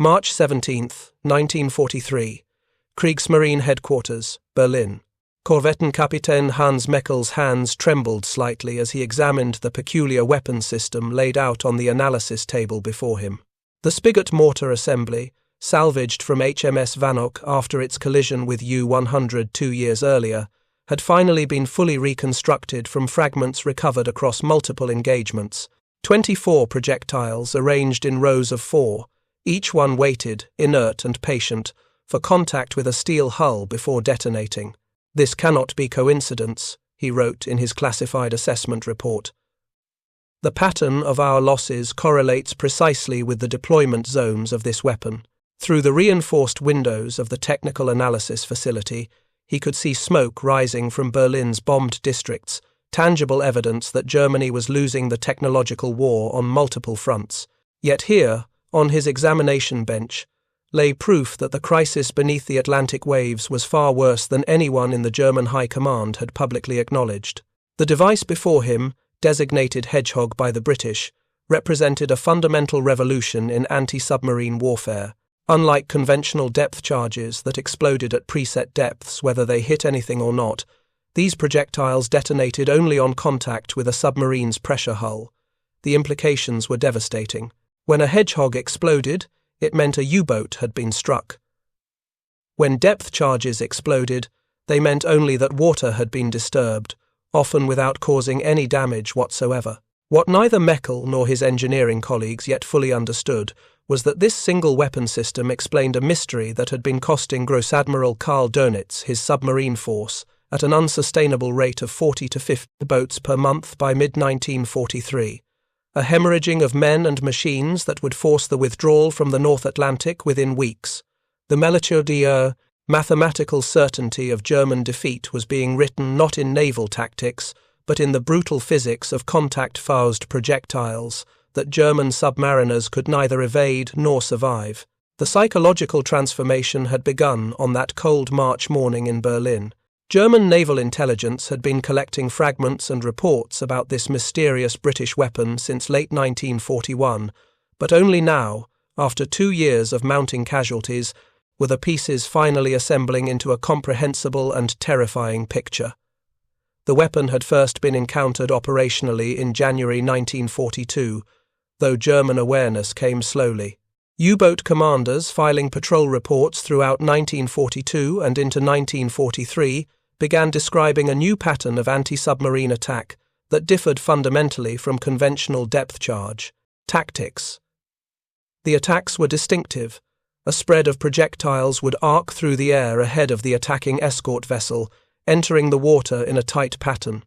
March 17, 1943. Kriegsmarine Headquarters, Berlin. Korvettenkapitän Hans Meckel's hands trembled slightly as he examined the peculiar weapon system laid out on the analysis table before him. The spigot mortar assembly, salvaged from HMS Vanoc after its collision with U-100 2 years earlier, had finally been fully reconstructed from fragments recovered across multiple engagements. 24 projectiles arranged in rows of 4, each one weighted, inert and patient, for contact with a steel hull before detonating. "This cannot be coincidence," he wrote in his classified assessment report. "The pattern of our losses correlates precisely with the deployment zones of this weapon." Through the reinforced windows of the technical analysis facility, he could see smoke rising from Berlin's bombed districts, tangible evidence that Germany was losing the technological war on multiple fronts. Yet here, on his examination bench, lay proof that the crisis beneath the Atlantic waves was far worse than anyone in the German High Command had publicly acknowledged. The device before him, designated Hedgehog by the British, represented a fundamental revolution in anti-submarine warfare. Unlike conventional depth charges that exploded at preset depths whether they hit anything or not, these projectiles detonated only on contact with a submarine's pressure hull. The implications were devastating. When a Hedgehog exploded, it meant a U-boat had been struck. When depth charges exploded, they meant only that water had been disturbed, often without causing any damage whatsoever. What neither Meckel nor his engineering colleagues yet fully understood was that this single weapon system explained a mystery that had been costing Gross Admiral Karl Dönitz his submarine force at an unsustainable rate of 40 to 50 boats per month by mid-1943. A hemorrhaging of men and machines that would force the withdrawal from the North Atlantic within weeks. The Melchior mathematical certainty of German defeat was being written not in naval tactics, but in the brutal physics of contact-fused projectiles that German submariners could neither evade nor survive. The psychological transformation had begun on that cold March morning in Berlin. German naval intelligence had been collecting fragments and reports about this mysterious British weapon since late 1941, but only now, after 2 years of mounting casualties, were the pieces finally assembling into a comprehensible and terrifying picture. The weapon had first been encountered operationally in January 1942, though German awareness came slowly. U-boat commanders filing patrol reports throughout 1942 and into 1943 began describing a new pattern of anti-submarine attack that differed fundamentally from conventional depth charge tactics. The attacks were distinctive. A spread of projectiles would arc through the air ahead of the attacking escort vessel, entering the water in a tight pattern.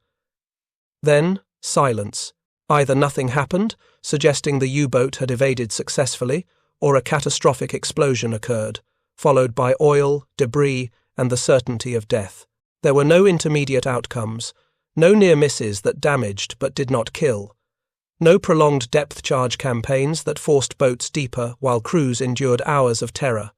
Then, silence. Either nothing happened, suggesting the U-boat had evaded successfully, or a catastrophic explosion occurred, followed by oil, debris, and the certainty of death. There were no intermediate outcomes, no near misses that damaged but did not kill, no prolonged depth charge campaigns that forced boats deeper while crews endured hours of terror.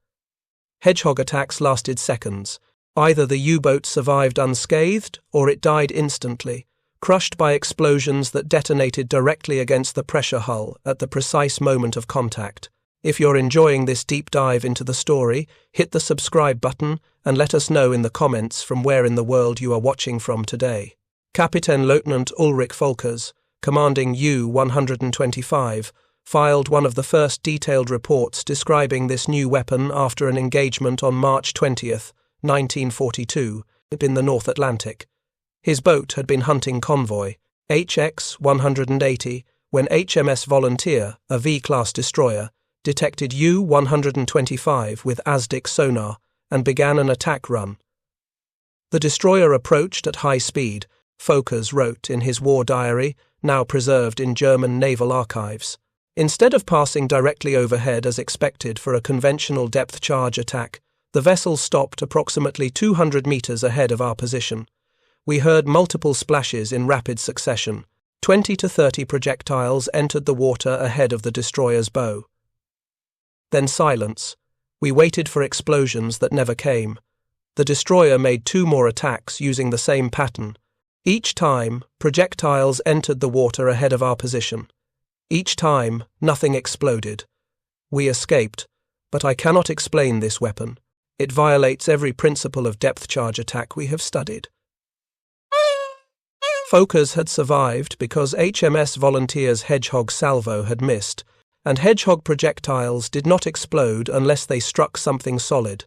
Hedgehog attacks lasted seconds. Either the U-boat survived unscathed or it died instantly, crushed by explosions that detonated directly against the pressure hull at the precise moment of contact. If you're enjoying this deep dive into the story, hit the subscribe button and let us know in the comments from where in the world you are watching from today. Captain Lieutenant Ulrich Volkers, commanding U-125, filed one of the first detailed reports describing this new weapon after an engagement on March 20th, 1942, in the North Atlantic. His boat had been hunting convoy, HX-180, when HMS Volunteer, a V-class destroyer, detected U-125 with ASDIC sonar and began an attack run. The destroyer approached at high speed, Volkers wrote in his war diary, now preserved in German naval archives. Instead of passing directly overhead as expected for a conventional depth charge attack, the vessel stopped approximately 200 meters ahead of our position. We heard multiple splashes in rapid succession. 20 to 30 projectiles entered the water ahead of the destroyer's bow. Then silence. We waited for explosions that never came. The destroyer made 2 more attacks using the same pattern. Each time, projectiles entered the water ahead of our position. Each time, nothing exploded. We escaped, but I cannot explain this weapon. It violates every principle of depth charge attack we have studied. Fokkers had survived because HMS Volunteer's Hedgehog salvo had missed, and Hedgehog projectiles did not explode unless they struck something solid.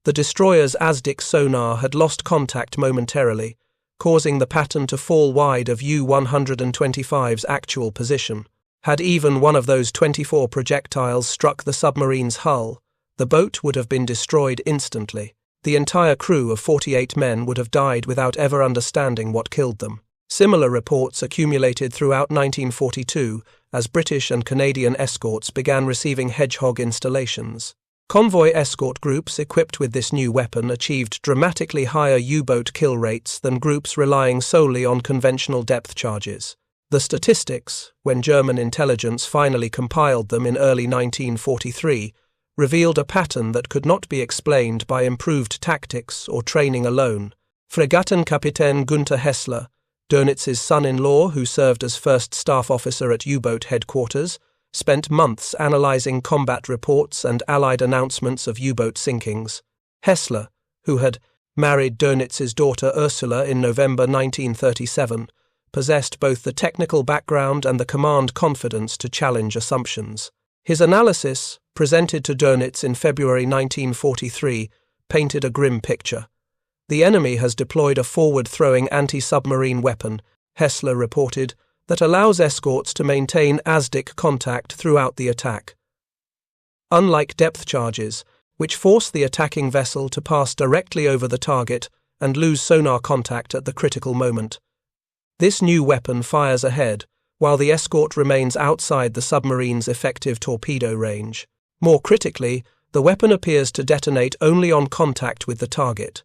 The destroyer's ASDIC sonar had lost contact momentarily, causing the pattern to fall wide of U-125's actual position. Had even one of those 24 projectiles struck the submarine's hull, the boat would have been destroyed instantly. The entire crew of 48 men would have died without ever understanding what killed them. Similar reports accumulated throughout 1942 as British and Canadian escorts began receiving Hedgehog installations. Convoy escort groups equipped with this new weapon achieved dramatically higher U-boat kill rates than groups relying solely on conventional depth charges. The statistics, when German intelligence finally compiled them in early 1943, revealed a pattern that could not be explained by improved tactics or training alone. Korvettenkapitän Günther Hessler, Dönitz's son-in-law who served as first staff officer at U-boat headquarters, spent months analyzing combat reports and Allied announcements of U-boat sinkings. Hessler, who had married Dönitz's daughter Ursula in November 1937, possessed both the technical background and the command confidence to challenge assumptions. His analysis, presented to Dönitz in February 1943, painted a grim picture. The enemy has deployed a forward-throwing anti-submarine weapon, Hessler reported, that allows escorts to maintain ASDIC contact throughout the attack. Unlike depth charges, which force the attacking vessel to pass directly over the target and lose sonar contact at the critical moment, this new weapon fires ahead, while the escort remains outside the submarine's effective torpedo range. More critically, the weapon appears to detonate only on contact with the target.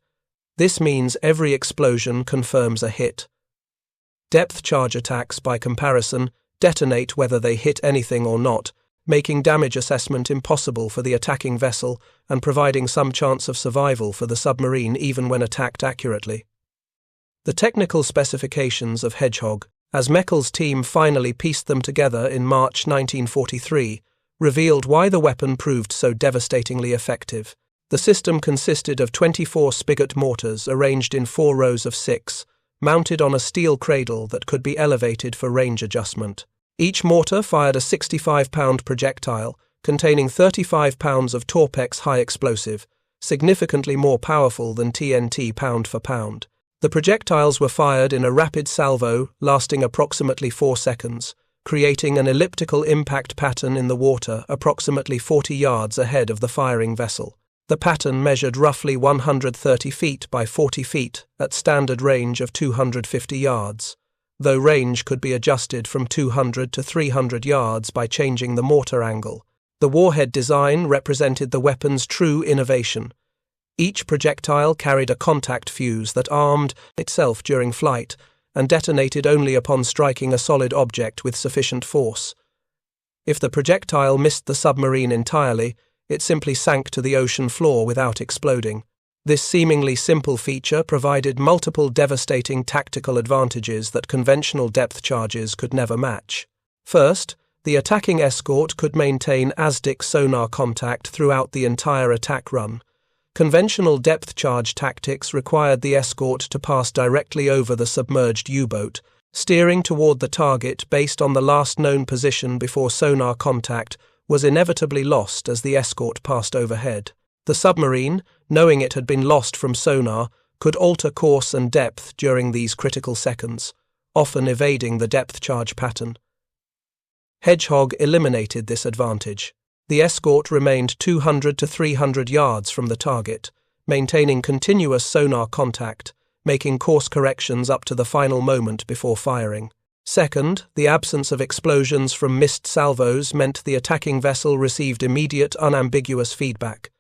This means every explosion confirms a hit. Depth charge attacks, by comparison, detonate whether they hit anything or not, making damage assessment impossible for the attacking vessel and providing some chance of survival for the submarine even when attacked accurately. The technical specifications of Hedgehog, as Meckel's team finally pieced them together in March 1943, revealed why the weapon proved so devastatingly effective. The system consisted of 24 spigot mortars arranged in 4 rows of 6, mounted on a steel cradle that could be elevated for range adjustment. Each mortar fired a 65-pound projectile containing 35 pounds of Torpex high explosive, significantly more powerful than TNT pound for pound. The projectiles were fired in a rapid salvo lasting approximately 4 seconds, creating an elliptical impact pattern in the water approximately 40 yards ahead of the firing vessel. The pattern measured roughly 130 feet by 40 feet at standard range of 250 yards, though range could be adjusted from 200 to 300 yards by changing the mortar angle. The warhead design represented the weapon's true innovation. Each projectile carried a contact fuse that armed itself during flight and detonated only upon striking a solid object with sufficient force. If the projectile missed the submarine entirely, it simply sank to the ocean floor without exploding. This seemingly simple feature provided multiple devastating tactical advantages that conventional depth charges could never match. First, the attacking escort could maintain ASDIC sonar contact throughout the entire attack run. Conventional depth charge tactics required the escort to pass directly over the submerged U-boat, steering toward the target based on the last known position before sonar contact was inevitably lost as the escort passed overhead. The submarine, knowing it had been lost from sonar, could alter course and depth during these critical seconds, often evading the depth charge pattern. Hedgehog eliminated this advantage. The escort remained 200 to 300 yards from the target, maintaining continuous sonar contact, making course corrections up to the final moment before firing. Second, the absence of explosions from missed salvos meant the attacking vessel received immediate, unambiguous feedback.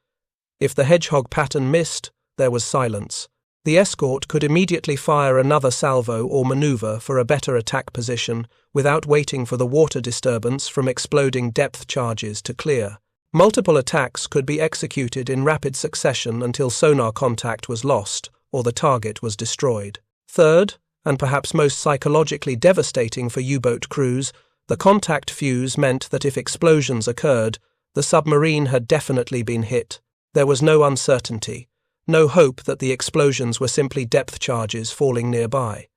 If the Hedgehog pattern missed, there was silence. The escort could immediately fire another salvo or maneuver for a better attack position without waiting for the water disturbance from exploding depth charges to clear. Multiple attacks could be executed in rapid succession until sonar contact was lost or the target was destroyed. Third, and perhaps most psychologically devastating for U-boat crews, the contact fuse meant that if explosions occurred, The submarine had definitely been hit. There was no uncertainty, no hope that the explosions were simply depth charges falling nearby.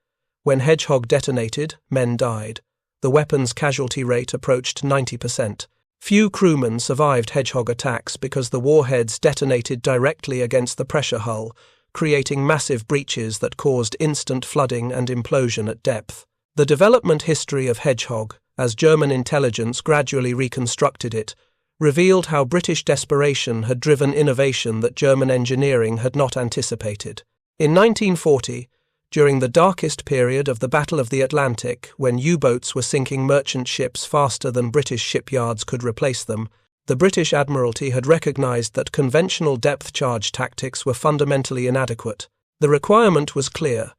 When Hedgehog detonated, men died. The weapon's casualty rate approached 90%. Few crewmen survived Hedgehog attacks because the warheads detonated directly against the pressure hull, creating massive breaches that caused instant flooding and implosion at depth. The development history of Hedgehog, as German intelligence gradually reconstructed it, revealed how British desperation had driven innovation that German engineering had not anticipated. In 1940, during the darkest period of the Battle of the Atlantic, when U-boats were sinking merchant ships faster than British shipyards could replace them, the British Admiralty had recognized that conventional depth charge tactics were fundamentally inadequate. The requirement was clear: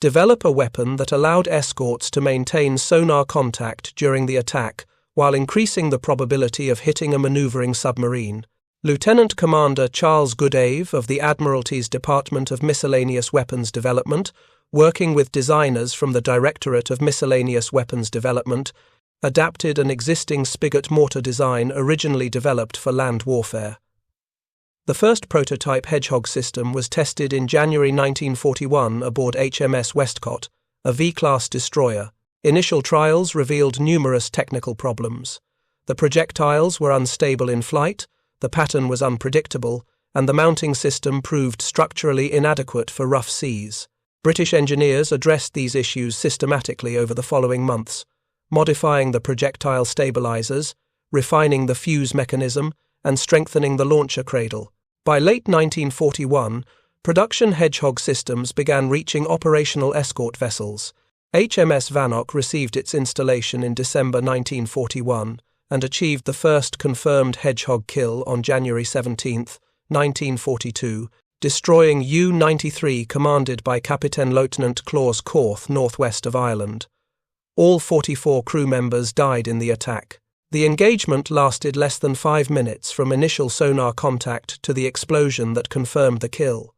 develop a weapon that allowed escorts to maintain sonar contact during the attack while increasing the probability of hitting a maneuvering submarine. Lieutenant Commander Charles Goodave of the Admiralty's Department of Miscellaneous Weapons Development, working with designers from the Directorate of Miscellaneous Weapons Development, adapted an existing spigot mortar design originally developed for land warfare. The first prototype Hedgehog system was tested in January 1941 aboard HMS Westcott, a V-class destroyer. Initial trials revealed numerous technical problems. The projectiles were unstable in flight, the pattern was unpredictable, and the mounting system proved structurally inadequate for rough seas. British engineers addressed these issues systematically over the following months, modifying the projectile stabilizers, refining the fuse mechanism, and strengthening the launcher cradle. By late 1941, production Hedgehog systems began reaching operational escort vessels. HMS Vanoc received its installation in December 1941 and achieved the first confirmed Hedgehog kill on January 17, 1942, destroying U-93 commanded by Captain Lieutenant Claus Corth northwest of Ireland. All 44 crew members died in the attack. The engagement lasted less than 5 minutes from initial sonar contact to the explosion that confirmed the kill.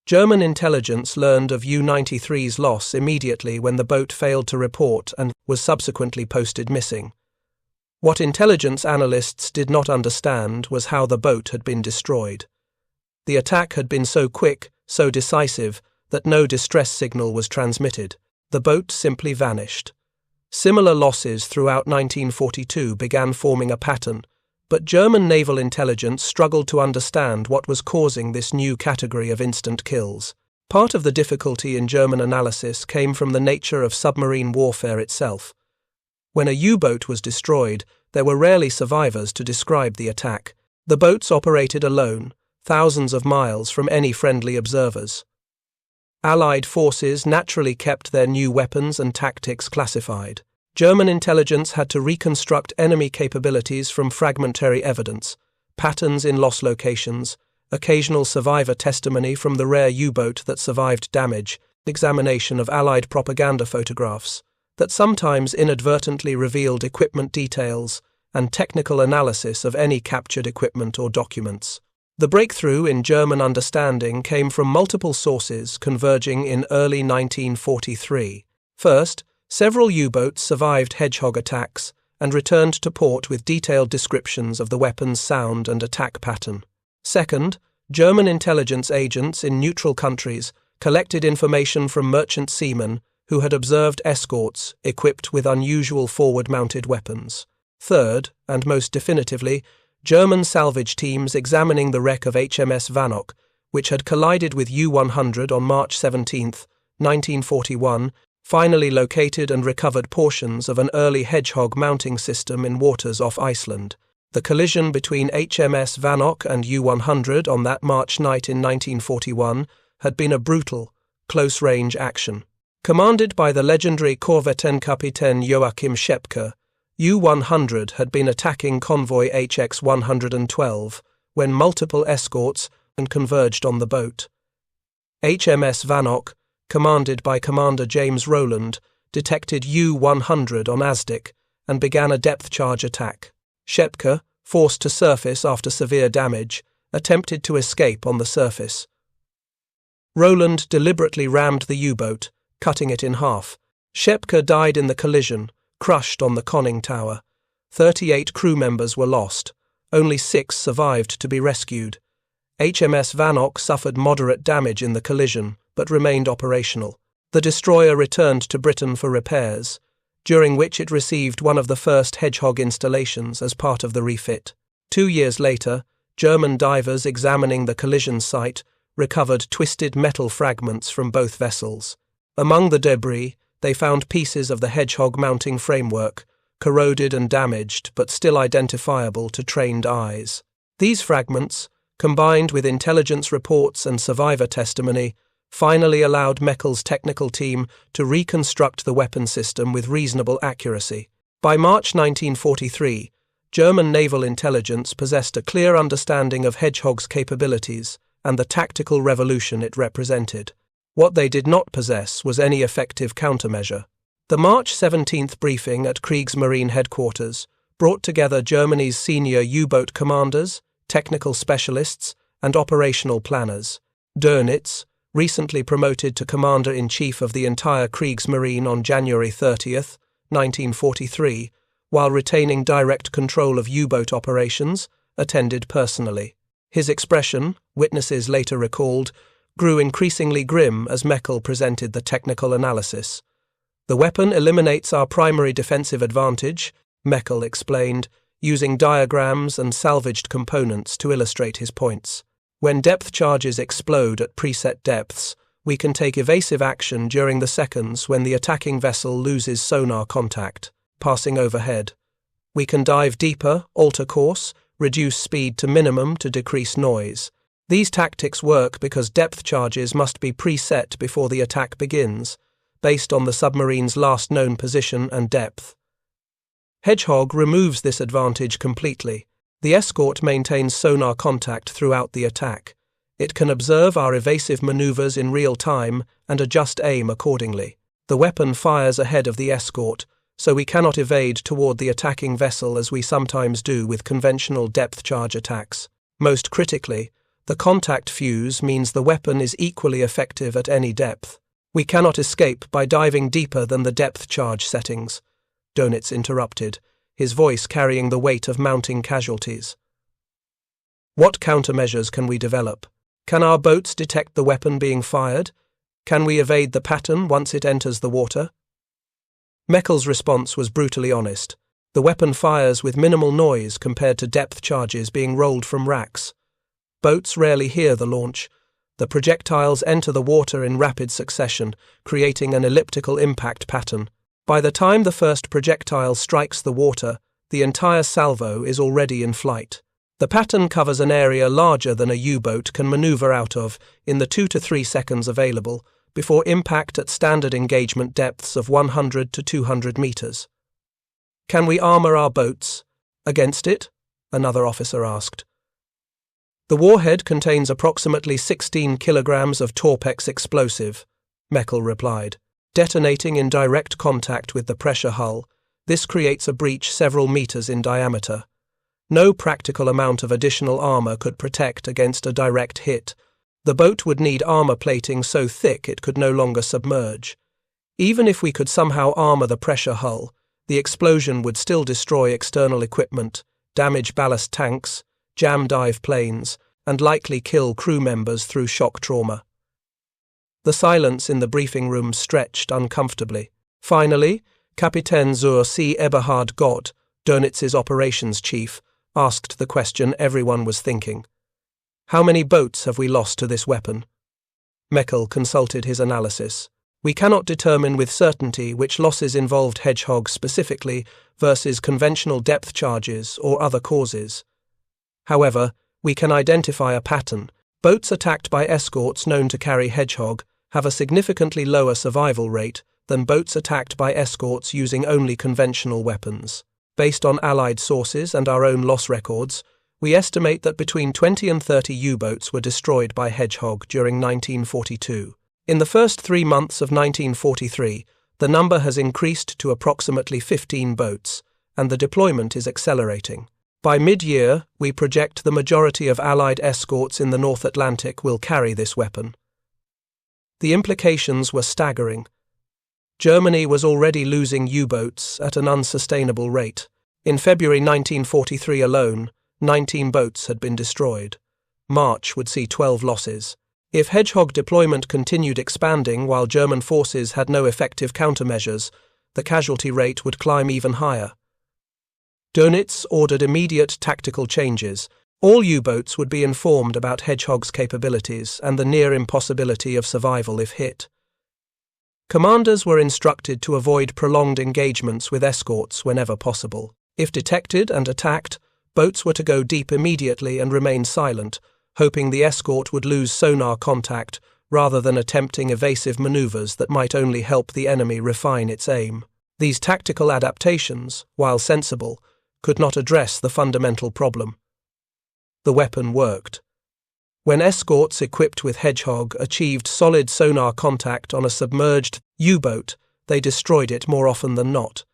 German intelligence learned of U-93's loss immediately when the boat failed to report and was subsequently posted missing. What intelligence analysts did not understand was how the boat had been destroyed. The attack had been so quick, so decisive, that no distress signal was transmitted. The boat simply vanished. Similar losses throughout 1942 began forming a pattern, but German naval intelligence struggled to understand what was causing this new category of instant kills. Part of the difficulty in German analysis came from the nature of submarine warfare itself. When a U-boat was destroyed, there were rarely survivors to describe the attack. The boats operated alone, thousands of miles from any friendly observers. Allied forces naturally kept their new weapons and tactics classified. German intelligence had to reconstruct enemy capabilities from fragmentary evidence, patterns in loss locations, occasional survivor testimony from the rare U-boat that survived damage, examination of Allied propaganda photographs that sometimes inadvertently revealed equipment details, and technical analysis of any captured equipment or documents. The breakthrough in German understanding came from multiple sources converging in early 1943. First, several U-boats survived Hedgehog attacks and returned to port with detailed descriptions of the weapon's sound and attack pattern. Second, German intelligence agents in neutral countries collected information from merchant seamen who had observed escorts equipped with unusual forward-mounted weapons. Third, and most definitively, German salvage teams examining the wreck of HMS Vanoc, which had collided with U-100 on March 17, 1941, finally located and recovered portions of an early Hedgehog mounting system in waters off Iceland. The collision between HMS Vanoc and U-100 on that March night in 1941 had been a brutal, close-range action. Commanded by the legendary Korvettenkapitän Joachim Schepke, U-100 had been attacking convoy HX-112 when multiple escorts and converged on the boat. HMS Vanoc, commanded by Commander James Rowland, detected U-100 on Asdic and began a depth charge attack. Schepke, forced to surface after severe damage, attempted to escape on the surface. Rowland deliberately rammed the U-boat, cutting it in half. Schepke died in the collision, crushed on the conning tower. 38 crew members were lost. Only 6 survived to be rescued. HMS Vanoc suffered moderate damage in the collision, but remained operational. The destroyer returned to Britain for repairs, during which it received one of the first Hedgehog installations as part of the refit. 2 years later, German divers examining the collision site recovered twisted metal fragments from both vessels. Among the debris, they found pieces of the Hedgehog mounting framework, corroded and damaged but still identifiable to trained eyes. These fragments, combined with intelligence reports and survivor testimony, finally allowed Meckel's technical team to reconstruct the weapon system with reasonable accuracy. By March 1943, German naval intelligence possessed a clear understanding of Hedgehog's capabilities and the tactical revolution it represented. What they did not possess was any effective countermeasure. The March 17th briefing at Kriegsmarine headquarters brought together Germany's senior U-boat commanders, technical specialists, and operational planners. Dönitz, recently promoted to Commander-in-Chief of the entire Kriegsmarine on January 30th, 1943, while retaining direct control of U-boat operations, attended personally. His expression, witnesses later recalled, grew increasingly grim as Meckel presented the technical analysis. "The weapon eliminates our primary defensive advantage," Meckel explained, using diagrams and salvaged components to illustrate his points. "When depth charges explode at preset depths, we can take evasive action during the seconds when the attacking vessel loses sonar contact, passing overhead. We can dive deeper, alter course, reduce speed to minimum to decrease noise. These tactics work because depth charges must be preset before the attack begins, based on the submarine's last known position and depth. Hedgehog removes this advantage completely. The escort maintains sonar contact throughout the attack. It can observe our evasive maneuvers in real time and adjust aim accordingly. The weapon fires ahead of the escort, so we cannot evade toward the attacking vessel as we sometimes do with conventional depth charge attacks. Most critically, the contact fuse means the weapon is equally effective at any depth. We cannot escape by diving deeper than the depth charge settings," Dönitz interrupted, his voice carrying the weight of mounting casualties. "What countermeasures can we develop? Can our boats detect the weapon being fired? Can we evade the pattern once it enters the water?" Meckel's response was brutally honest. The weapon fires with minimal noise compared to depth charges being rolled from racks. Boats rarely hear the launch. The projectiles enter the water in rapid succession, creating an elliptical impact pattern. By the time the first projectile strikes the water, the entire salvo is already in flight. The pattern covers an area larger than a U-boat can maneuver out of in the 2 to 3 seconds available, before impact at standard engagement depths of 100 to 200 meters. "Can we armor our boats against it?" another officer asked. "The warhead contains approximately 16 kilograms of Torpex explosive," Meckel replied. "Detonating in direct contact with the pressure hull, this creates a breach several meters in diameter. No practical amount of additional armor could protect against a direct hit. The boat would need armor plating so thick it could no longer submerge. Even if we could somehow armor the pressure hull, the explosion would still destroy external equipment, damage ballast tanks, jam dive planes, and likely kill crew members through shock trauma." The silence in the briefing room stretched uncomfortably. Finally, Kapitän zur See Eberhard Gott, Dönitz's operations chief, asked the question everyone was thinking. "How many boats have we lost to this weapon?" Meckel consulted his analysis. "We cannot determine with certainty which losses involved Hedgehog specifically versus conventional depth charges or other causes. However, we can identify a pattern. Boats attacked by escorts known to carry Hedgehog have a significantly lower survival rate than boats attacked by escorts using only conventional weapons. Based on Allied sources and our own loss records, we estimate that between 20 and 30 U-boats were destroyed by Hedgehog during 1942. In the first 3 months of 1943, the number has increased to approximately 15 boats, and the deployment is accelerating. By mid-year, we project the majority of Allied escorts in the North Atlantic will carry this weapon." The implications were staggering. Germany was already losing U-boats at an unsustainable rate. In February 1943 alone, 19 boats had been destroyed. March would see 12 losses. If Hedgehog deployment continued expanding while German forces had no effective countermeasures, the casualty rate would climb even higher. Dönitz ordered immediate tactical changes. All U-boats would be informed about Hedgehog's capabilities and the near impossibility of survival if hit. Commanders were instructed to avoid prolonged engagements with escorts whenever possible. If detected and attacked, boats were to go deep immediately and remain silent, hoping the escort would lose sonar contact rather than attempting evasive maneuvers that might only help the enemy refine its aim. These tactical adaptations, while sensible, could not address the fundamental problem. The weapon worked. When escorts equipped with Hedgehog achieved solid sonar contact on a submerged U-boat, they destroyed it more often than not.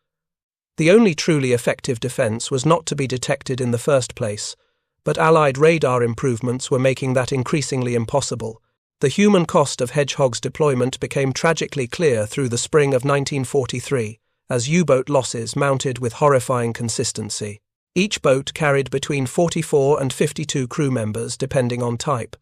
The only truly effective defense was not to be detected in the first place, but Allied radar improvements were making that increasingly impossible. The human cost of Hedgehog's deployment became tragically clear through the spring of 1943, as U-boat losses mounted with horrifying consistency. Each boat carried between 44 and 52 crew members, depending on type.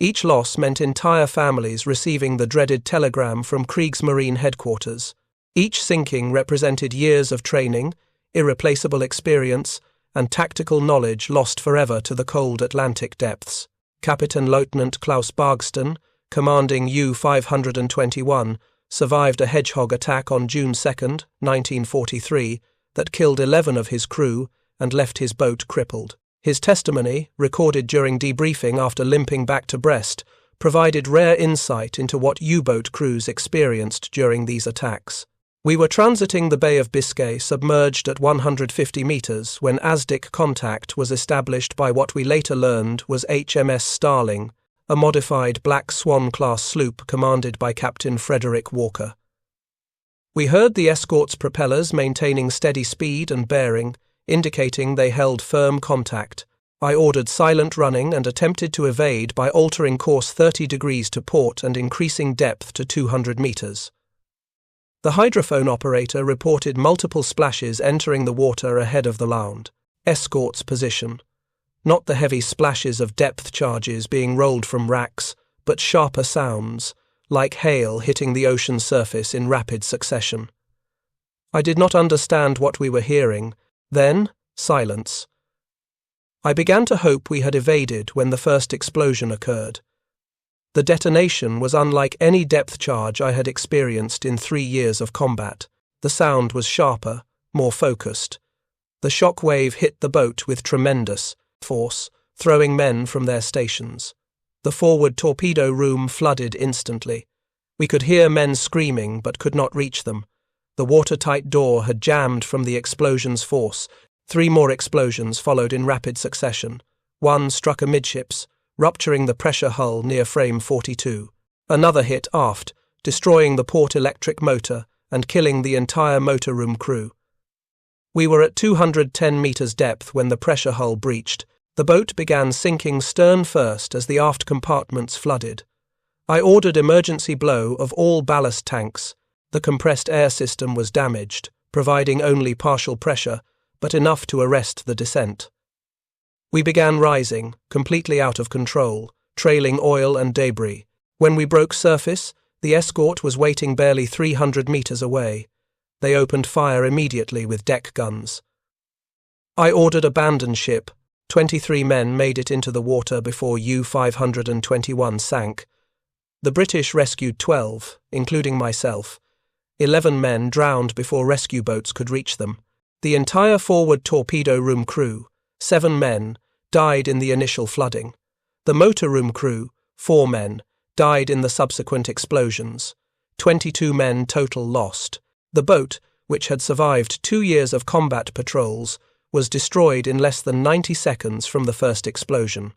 Each loss meant entire families receiving the dreaded telegram from Kriegsmarine headquarters. Each sinking represented years of training, irreplaceable experience, and tactical knowledge lost forever to the cold Atlantic depths. Captain Lieutenant Klaus Bargston, commanding U-521, survived a Hedgehog attack on June 2, 1943, that killed 11 of his crew and left his boat crippled. His testimony, recorded during debriefing after limping back to Brest, provided rare insight into what U-boat crews experienced during these attacks. We were transiting the Bay of Biscay submerged at 150 meters when ASDIC contact was established by what we later learned was HMS Starling, a modified Black Swan-class sloop commanded by Captain Frederick Walker. We heard the escort's propellers maintaining steady speed and bearing, indicating they held firm contact. I ordered silent running and attempted to evade by altering course 30 degrees to port and increasing depth to 200 meters. The hydrophone operator reported multiple splashes entering the water ahead of the Lound. Escort's position. Not the heavy splashes of depth charges being rolled from racks, but sharper sounds, like hail hitting the ocean surface in rapid succession. I did not understand what we were hearing. Then, silence. I began to hope we had evaded when the first explosion occurred. The detonation was unlike any depth charge I had experienced in 3 years of combat. The sound was sharper, more focused. The shock wave hit the boat with tremendous force, throwing men from their stations. The forward torpedo room flooded instantly. We could hear men screaming but could not reach them. The watertight door had jammed from the explosion's force. 3 more explosions followed in rapid succession. One struck amidships, rupturing the pressure hull near frame 42. Another hit aft, destroying the port electric motor and killing the entire motor room crew. We were at 210 meters depth when the pressure hull breached. The boat began sinking stern first as the aft compartments flooded. I ordered emergency blow of all ballast tanks. The compressed air system was damaged, providing only partial pressure, but enough to arrest the descent. We began rising, completely out of control, trailing oil and debris. When we broke surface, the escort was waiting barely 300 meters away. They opened fire immediately with deck guns. I ordered abandon ship. 23 men made it into the water before U-521 sank. The British rescued 12, including myself. 11 men drowned before rescue boats could reach them. The entire forward torpedo room crew, 7 men, died in the initial flooding. The motor room crew, 4 men, died in the subsequent explosions. 22 men total lost. The boat, which had survived 2 years of combat patrols, was destroyed in less than 90 seconds from the first explosion.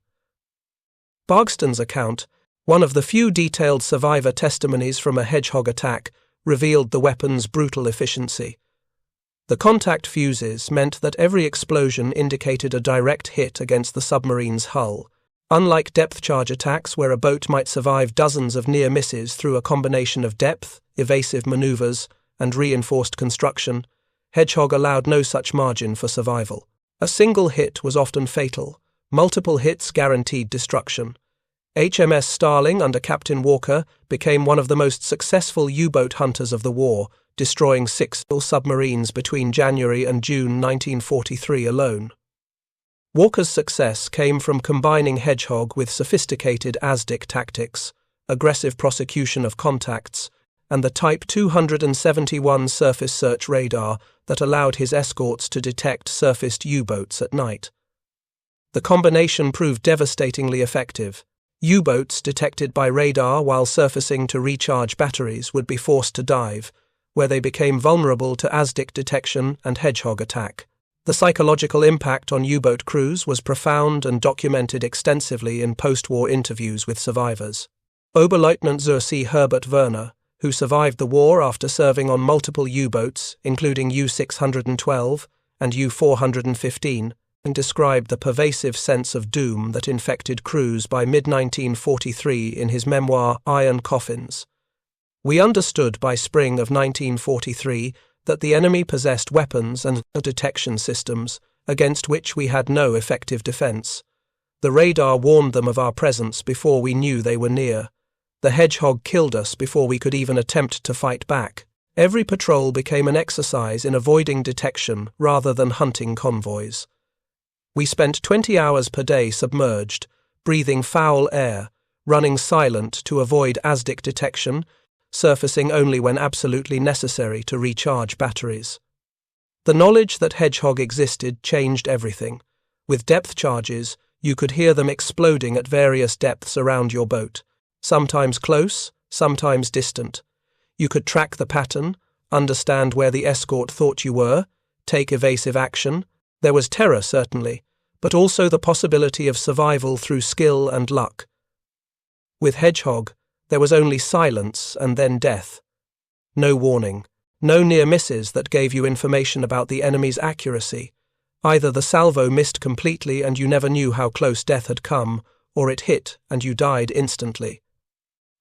Bargston's account, one of the few detailed survivor testimonies from a Hedgehog attack, revealed the weapon's brutal efficiency. The contact fuses meant that every explosion indicated a direct hit against the submarine's hull. Unlike depth charge attacks where a boat might survive dozens of near misses through a combination of depth, evasive maneuvers, and reinforced construction, Hedgehog allowed no such margin for survival. A single hit was often fatal. Multiple hits guaranteed destruction. HMS Starling under Captain Walker became one of the most successful U-boat hunters of the war, destroying 6 submarines between January and June 1943 alone. Walker's success came from combining Hedgehog with sophisticated ASDIC tactics, aggressive prosecution of contacts, and the Type 271 surface search radar that allowed his escorts to detect surfaced U-boats at night. The combination proved devastatingly effective. U-boats detected by radar while surfacing to recharge batteries would be forced to dive, where they became vulnerable to ASDIC detection and Hedgehog attack. The psychological impact on U-boat crews was profound and documented extensively in post-war interviews with survivors. Oberleutnant zur See Herbert Werner, who survived the war after serving on multiple U-boats, including U-612 and U-415, and described the pervasive sense of doom that infected crews by mid-1943 in his memoir Iron Coffins. We understood by spring of 1943 that the enemy possessed weapons and detection systems against which we had no effective defense. The radar warned them of our presence before we knew they were near. The Hedgehog killed us before we could even attempt to fight back. Every patrol became an exercise in avoiding detection rather than hunting convoys. We spent 20 hours per day submerged, breathing foul air, running silent to avoid ASDIC detection, surfacing only when absolutely necessary to recharge batteries. The knowledge that Hedgehog existed changed everything. With depth charges, you could hear them exploding at various depths around your boat, sometimes close, sometimes distant. You could track the pattern, understand where the escort thought you were, take evasive action. There was terror, certainly, but also the possibility of survival through skill and luck. With Hedgehog, there was only silence and then death. No warning, no near misses that gave you information about the enemy's accuracy. Either the salvo missed completely and you never knew how close death had come, or it hit and you died instantly.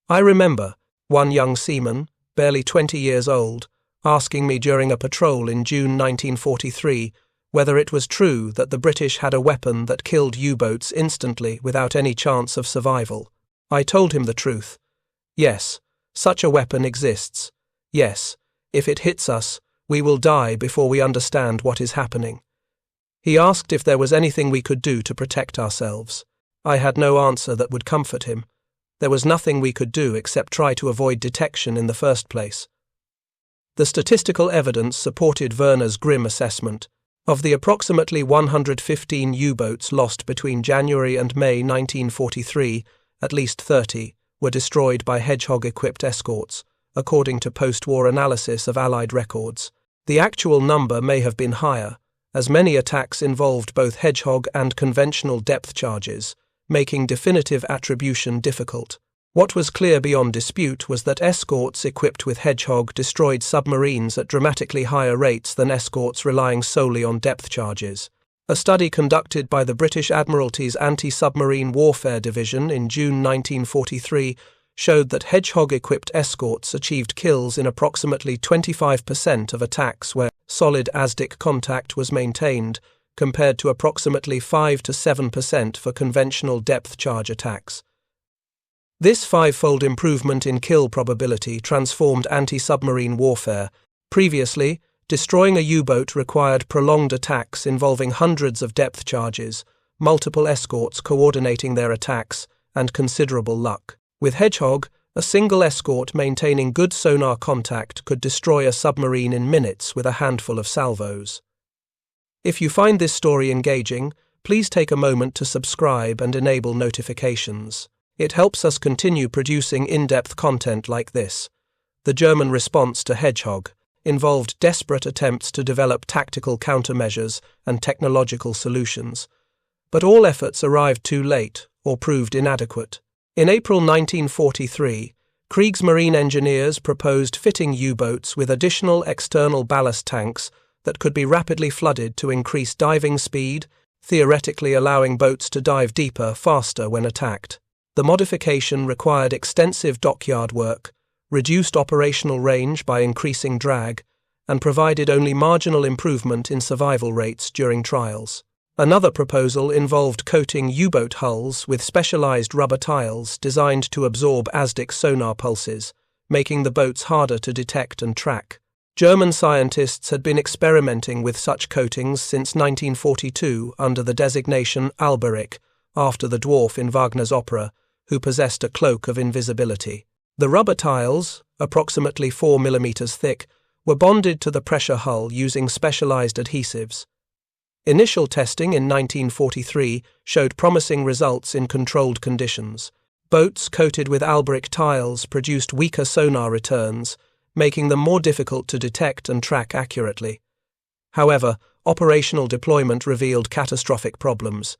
I remember one young seaman, barely 20 years old, asking me during a patrol in June 1943 whether it was true that the British had a weapon that killed U-boats instantly without any chance of survival. I told him the truth. Yes, such a weapon exists. Yes, if it hits us, we will die before we understand what is happening. He asked if there was anything we could do to protect ourselves. I had no answer that would comfort him. There was nothing we could do except try to avoid detection in the first place. The statistical evidence supported Werner's grim assessment. Of the approximately 115 U-boats lost between January and May 1943, at least 30 were destroyed by Hedgehog-equipped escorts, according to post-war analysis of Allied records. The actual number may have been higher, as many attacks involved both Hedgehog and conventional depth charges, making definitive attribution difficult. What was clear beyond dispute was that escorts equipped with Hedgehog destroyed submarines at dramatically higher rates than escorts relying solely on depth charges. A study conducted by the British Admiralty's Anti-Submarine Warfare Division in June 1943 showed that Hedgehog-equipped escorts achieved kills in approximately 25% of attacks where solid ASDIC contact was maintained, compared to approximately 5 to 7% for conventional depth charge attacks. This five-fold improvement in kill probability transformed anti-submarine warfare. Previously, destroying a U-boat required prolonged attacks involving hundreds of depth charges, multiple escorts coordinating their attacks, and considerable luck. With Hedgehog, a single escort maintaining good sonar contact could destroy a submarine in minutes with a handful of salvos. If you find this story engaging, please take a moment to subscribe and enable notifications. It helps us continue producing in-depth content like this. The German response to Hedgehog involved desperate attempts to develop tactical countermeasures and technological solutions, but all efforts arrived too late or proved inadequate. In April 1943, Kriegsmarine engineers proposed fitting U-boats with additional external ballast tanks that could be rapidly flooded to increase diving speed, theoretically allowing boats to dive deeper faster when attacked. The modification required extensive dockyard work, reduced operational range by increasing drag, and provided only marginal improvement in survival rates during trials. Another proposal involved coating U-boat hulls with specialized rubber tiles designed to absorb ASDIC sonar pulses, making the boats harder to detect and track. German scientists had been experimenting with such coatings since 1942 under the designation Alberic, after the dwarf in Wagner's opera, who possessed a cloak of invisibility. The rubber tiles, approximately 4 mm thick, were bonded to the pressure hull using specialized adhesives. Initial testing in 1943 showed promising results in controlled conditions. Boats coated with Alberic tiles produced weaker sonar returns, making them more difficult to detect and track accurately. However, operational deployment revealed catastrophic problems.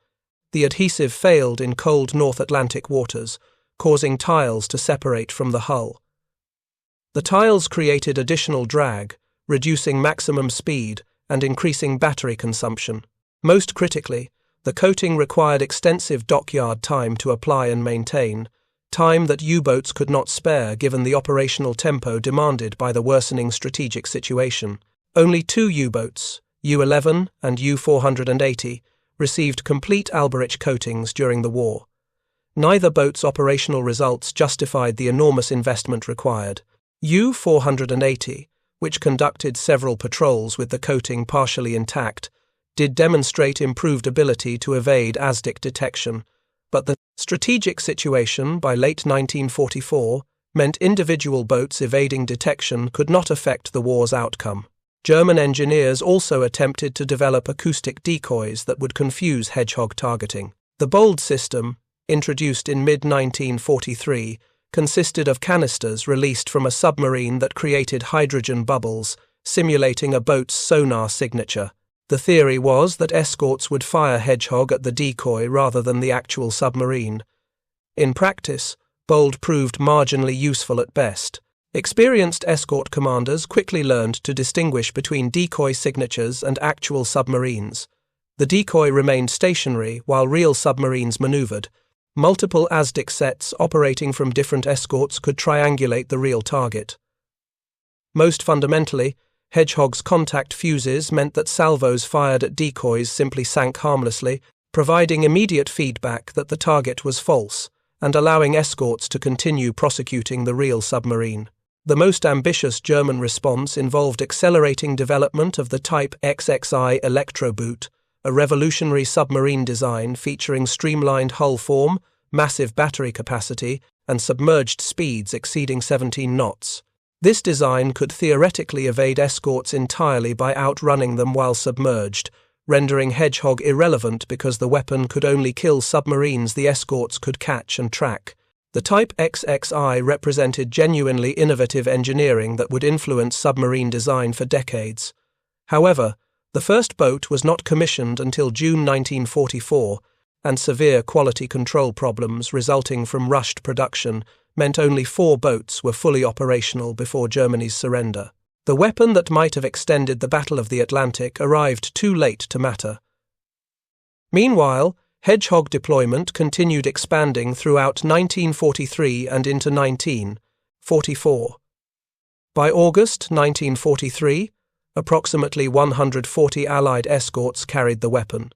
The adhesive failed in cold North Atlantic waters, causing tiles to separate from the hull. The tiles created additional drag, reducing maximum speed and increasing battery consumption. Most critically, the coating required extensive dockyard time to apply and maintain, time that U-boats could not spare given the operational tempo demanded by the worsening strategic situation. Only 2 U-boats, U-11 and U-480, received complete Alberic coatings during the war. Neither boat's operational results justified the enormous investment required. U-480, which conducted several patrols with the coating partially intact, did demonstrate improved ability to evade ASDIC detection, but the strategic situation by late 1944 meant individual boats evading detection could not affect the war's outcome. German engineers also attempted to develop acoustic decoys that would confuse Hedgehog targeting. The Bold system, introduced in mid-1943, consisted of canisters released from a submarine that created hydrogen bubbles, simulating a boat's sonar signature. The theory was that escorts would fire Hedgehog at the decoy rather than the actual submarine. In practice, Bold proved marginally useful at best. Experienced escort commanders quickly learned to distinguish between decoy signatures and actual submarines. The decoy remained stationary while real submarines maneuvered. Multiple ASDIC sets operating from different escorts could triangulate the real target. Most fundamentally, Hedgehog's contact fuses meant that salvos fired at decoys simply sank harmlessly, providing immediate feedback that the target was false, and allowing escorts to continue prosecuting the real submarine. The most ambitious German response involved accelerating development of the Type XXI Electroboot, a revolutionary submarine design featuring streamlined hull form, massive battery capacity, and submerged speeds exceeding 17 knots. This design could theoretically evade escorts entirely by outrunning them while submerged, rendering Hedgehog irrelevant because the weapon could only kill submarines the escorts could catch and track. The Type XXI represented genuinely innovative engineering that would influence submarine design for decades. However, the first boat was not commissioned until June 1944, and severe quality control problems resulting from rushed production meant only 4 boats were fully operational before Germany's surrender. The weapon that might have extended the Battle of the Atlantic arrived too late to matter. Meanwhile, Hedgehog deployment continued expanding throughout 1943 and into 1944. By August 1943, approximately 140 Allied escorts carried the weapon.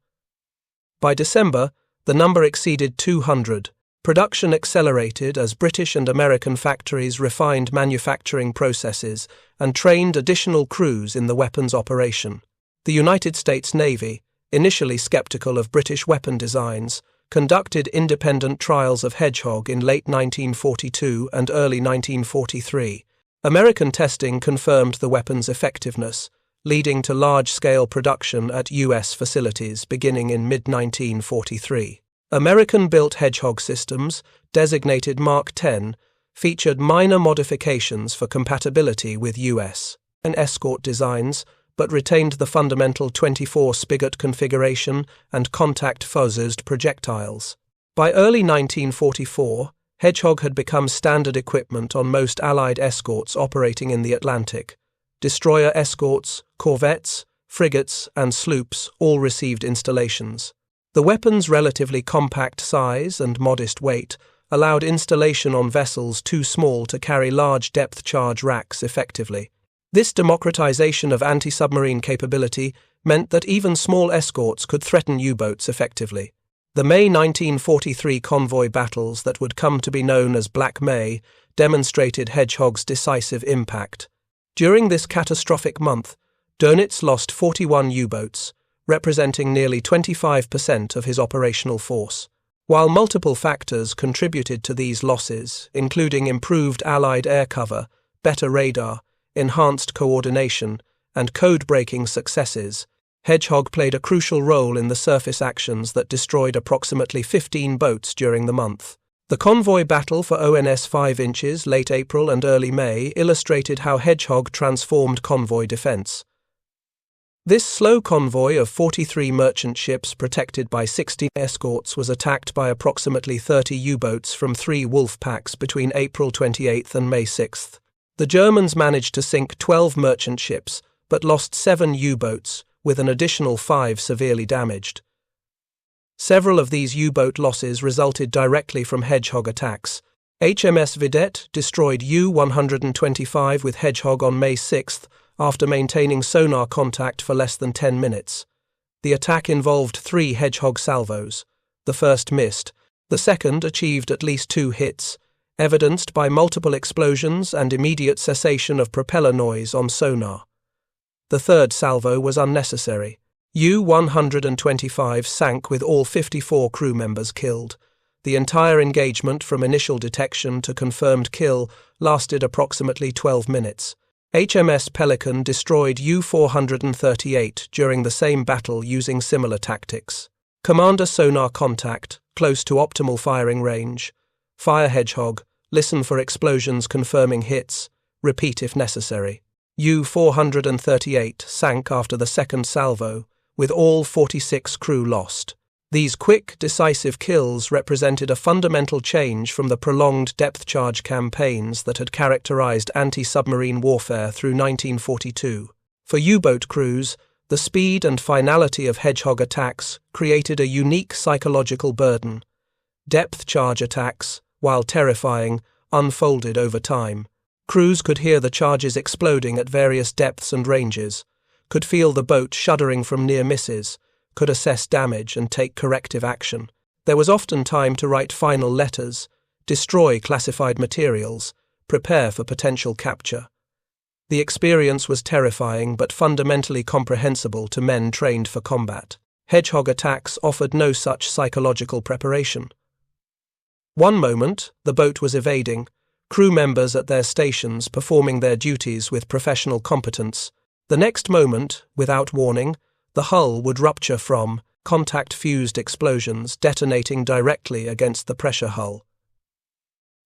By December, the number exceeded 200. Production accelerated as British and American factories refined manufacturing processes and trained additional crews in the weapon's operation. The United States Navy, initially skeptical of British weapon designs, conducted independent trials of Hedgehog in late 1942 and early 1943. American testing confirmed the weapon's effectiveness, leading to large-scale production at U.S. facilities beginning in mid-1943. American-built Hedgehog systems, designated Mark X, featured minor modifications for compatibility with U.S. and escort designs, but retained the fundamental 24 spigot configuration and contact-fused projectiles. By early 1944, Hedgehog had become standard equipment on most Allied escorts operating in the Atlantic. Destroyer escorts, corvettes, frigates, and sloops all received installations. The weapon's relatively compact size and modest weight allowed installation on vessels too small to carry large depth charge racks effectively. This democratization of anti-submarine capability meant that even small escorts could threaten U-boats effectively. The May 1943 convoy battles that would come to be known as Black May demonstrated Hedgehog's decisive impact. During this catastrophic month, Dönitz lost 41 U-boats, representing nearly 25% of his operational force. While multiple factors contributed to these losses, including improved Allied air cover, better radar, enhanced coordination, and code-breaking successes, Hedgehog played a crucial role in the surface actions that destroyed approximately 15 boats during the month. The convoy battle for ONS 5 inches late April and early May illustrated how Hedgehog transformed convoy defense. This slow convoy of 43 merchant ships protected by 60 escorts was attacked by approximately 30 U-boats from 3 Wolfpacks between April 28 and May 6. The Germans managed to sink 12 merchant ships, but lost 7 U-boats, with an additional 5 severely damaged. Several of these U-boat losses resulted directly from Hedgehog attacks. HMS Vanoc destroyed U-125 with Hedgehog on May 6 after maintaining sonar contact for less than 10 minutes. The attack involved 3 Hedgehog salvos. The first missed. The second achieved at least 2 hits, evidenced by multiple explosions and immediate cessation of propeller noise on sonar. The third salvo was unnecessary. U-125 sank with all 54 crew members killed. The entire engagement from initial detection to confirmed kill lasted approximately 12 minutes. HMS Pelican destroyed U-438 during the same battle using similar tactics. Commander sonar contact, close to optimal firing range. Fire Hedgehog, listen for explosions confirming hits, repeat if necessary. U-438 sank after the second salvo, with all 46 crew lost. These quick, decisive kills represented a fundamental change from the prolonged depth charge campaigns that had characterized anti-submarine warfare through 1942. For U-boat crews, the speed and finality of Hedgehog attacks created a unique psychological burden. Depth charge attacks, while terrifying, unfolded over time. Crews could hear the charges exploding at various depths and ranges, could feel the boat shuddering from near misses, could assess damage and take corrective action. There was often time to write final letters, destroy classified materials, prepare for potential capture. The experience was terrifying but fundamentally comprehensible to men trained for combat. Hedgehog attacks offered no such psychological preparation. One moment, the boat was evading, crew members at their stations performing their duties with professional competence. The next moment, without warning, the hull would rupture from contact-fused explosions detonating directly against the pressure hull.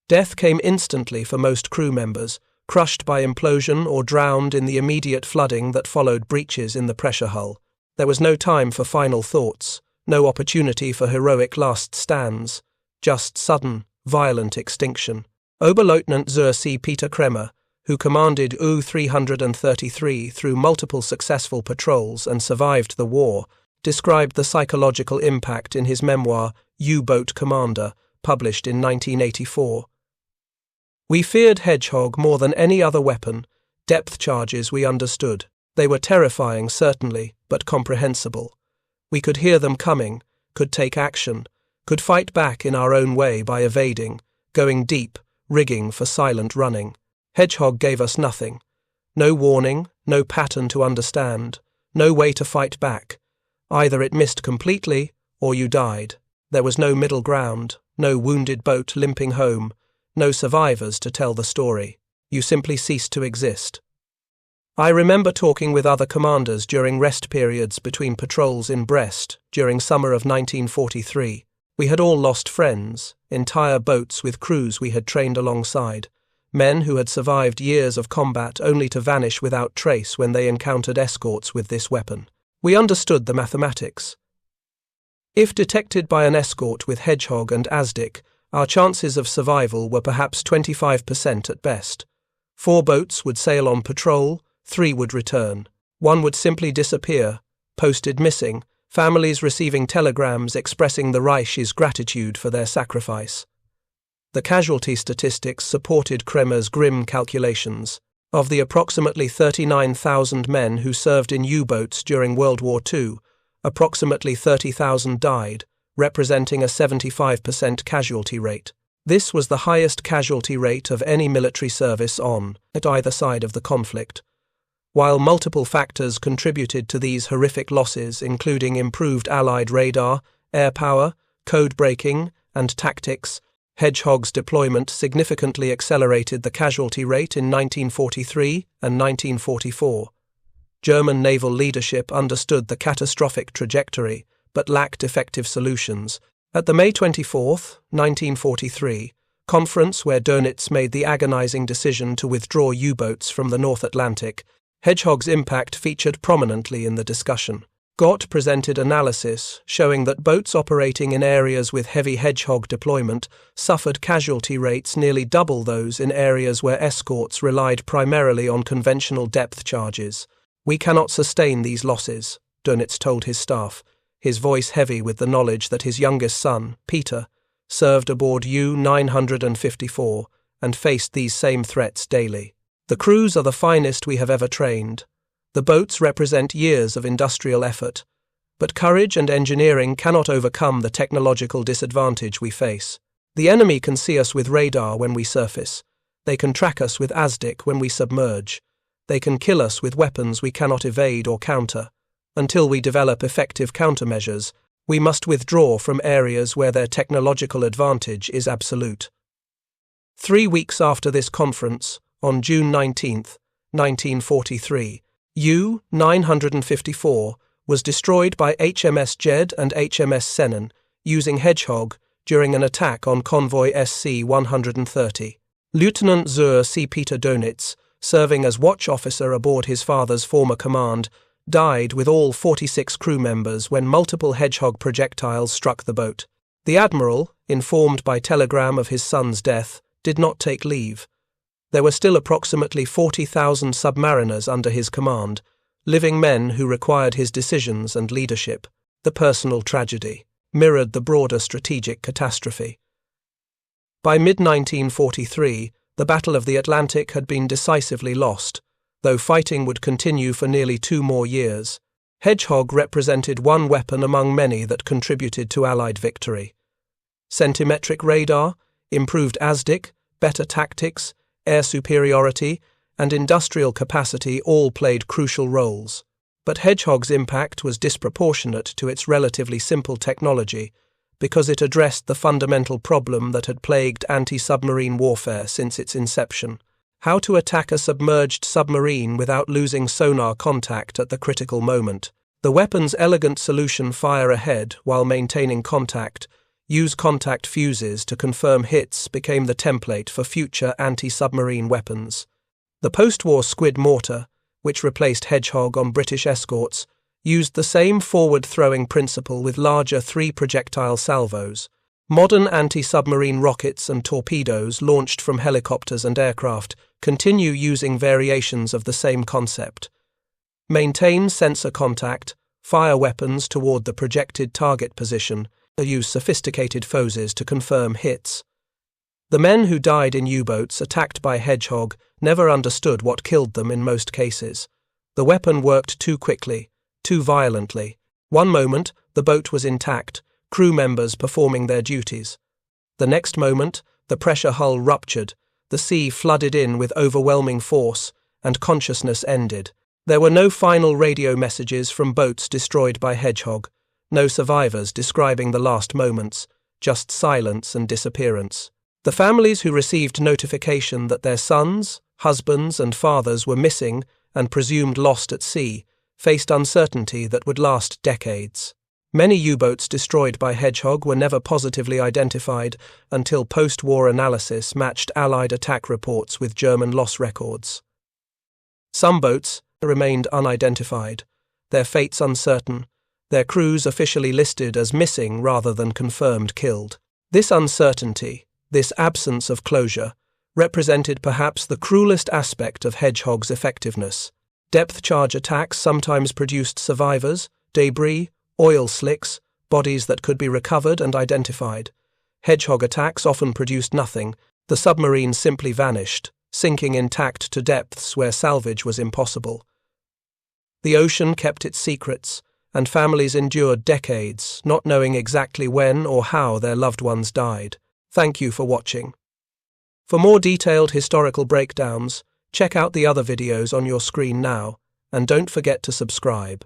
Death came instantly for most crew members, crushed by implosion or drowned in the immediate flooding that followed breaches in the pressure hull. There was no time for final thoughts, no opportunity for heroic last stands, just sudden, violent extinction. Oberleutnant Zur C. Peter Kremer, who commanded U-333 through multiple successful patrols and survived the war, described the psychological impact in his memoir, U-Boat Commander, published in 1984. We feared Hedgehog more than any other weapon. Depth charges we understood. They were terrifying, certainly, but comprehensible. We could hear them coming, could take action, could fight back in our own way by evading, going deep, rigging for silent running. Hedgehog gave us nothing. No warning, no pattern to understand, no way to fight back. Either it missed completely, or you died. There was no middle ground, no wounded boat limping home, no survivors to tell the story. You simply ceased to exist. I remember talking with other commanders during rest periods between patrols in Brest during summer of 1943. We had all lost friends, entire boats with crews we had trained alongside. Men who had survived years of combat only to vanish without trace when they encountered escorts with this weapon. We understood the mathematics. If detected by an escort with Hedgehog and Azdic, our chances of survival were perhaps 25% at best. 4 boats would sail on patrol, 3 would return. 1 would simply disappear, posted missing, families receiving telegrams expressing the Reich's gratitude for their sacrifice. The casualty statistics supported Kremer's grim calculations. Of the approximately 39,000 men who served in U-boats during World War II, approximately 30,000 died, representing a 75% casualty rate. This was the highest casualty rate of any military service at either side of the conflict. While multiple factors contributed to these horrific losses, including improved Allied radar, air power, code breaking, and tactics, Hedgehog's deployment significantly accelerated the casualty rate in 1943 and 1944. German naval leadership understood the catastrophic trajectory, but lacked effective solutions. At the May 24, 1943, conference where Dönitz made the agonizing decision to withdraw U-boats from the North Atlantic, Hedgehog's impact featured prominently in the discussion. Gott presented analysis showing that boats operating in areas with heavy Hedgehog deployment suffered casualty rates nearly double those in areas where escorts relied primarily on conventional depth charges. "We cannot sustain these losses," Dönitz told his staff, his voice heavy with the knowledge that his youngest son, Peter, served aboard U-954 and faced these same threats daily. "The crews are the finest we have ever trained. The boats represent years of industrial effort, but courage and engineering cannot overcome the technological disadvantage we face. The enemy can see us with radar when we surface. They can track us with ASDIC when we submerge. They can kill us with weapons we cannot evade or counter. Until we develop effective countermeasures, we must withdraw from areas where their technological advantage is absolute." 3 weeks after this conference, on June 19, 1943, U-954 was destroyed by HMS Jed and HMS Sennen using Hedgehog during an attack on convoy SC-130. Lieutenant Zur C. Peter Dönitz, serving as watch officer aboard his father's former command, died with all 46 crew members when multiple Hedgehog projectiles struck the boat. The admiral, informed by telegram of his son's death, did not take leave. There were still approximately 40,000 submariners under his command, living men who required his decisions and leadership. The personal tragedy mirrored the broader strategic catastrophe. By mid-1943, the Battle of the Atlantic had been decisively lost, though fighting would continue for nearly 2 more years. Hedgehog represented one weapon among many that contributed to Allied victory. Centimetric radar, improved ASDIC, better tactics, air superiority, and industrial capacity all played crucial roles. But Hedgehog's impact was disproportionate to its relatively simple technology because it addressed the fundamental problem that had plagued anti-submarine warfare since its inception: how to attack a submerged submarine without losing sonar contact at the critical moment. The weapon's elegant solution: fire ahead while maintaining contact, use contact fuses to confirm hits, became the template for future anti-submarine weapons. The post-war squid mortar, which replaced Hedgehog on British escorts, used the same forward-throwing principle with larger 3-projectile salvos. Modern anti-submarine rockets and torpedoes launched from helicopters and aircraft continue using variations of the same concept. Maintain sensor contact, fire weapons toward the projected target position, use sophisticated fuses to confirm hits. The men who died in U-boats attacked by Hedgehog never understood what killed them in most cases. The weapon worked too quickly, too violently. One moment, the boat was intact, crew members performing their duties. The next moment, the pressure hull ruptured, the sea flooded in with overwhelming force, and consciousness ended. There were no final radio messages from boats destroyed by Hedgehog. No survivors describing the last moments, just silence and disappearance. The families who received notification that their sons, husbands, and fathers were missing and presumed lost at sea faced uncertainty that would last decades. Many U-boats destroyed by Hedgehog were never positively identified until post-war analysis matched Allied attack reports with German loss records. Some boats remained unidentified, their fates uncertain, their crews officially listed as missing rather than confirmed killed. This uncertainty, this absence of closure, represented perhaps the cruelest aspect of Hedgehog's effectiveness. Depth charge attacks sometimes produced survivors, debris, oil slicks, bodies that could be recovered and identified. Hedgehog attacks often produced nothing. The submarine simply vanished, sinking intact to depths where salvage was impossible. The ocean kept its secrets, and families endured decades, not knowing exactly when or how their loved ones died. Thank you for watching. For more detailed historical breakdowns, check out the other videos on your screen now, and don't forget to subscribe.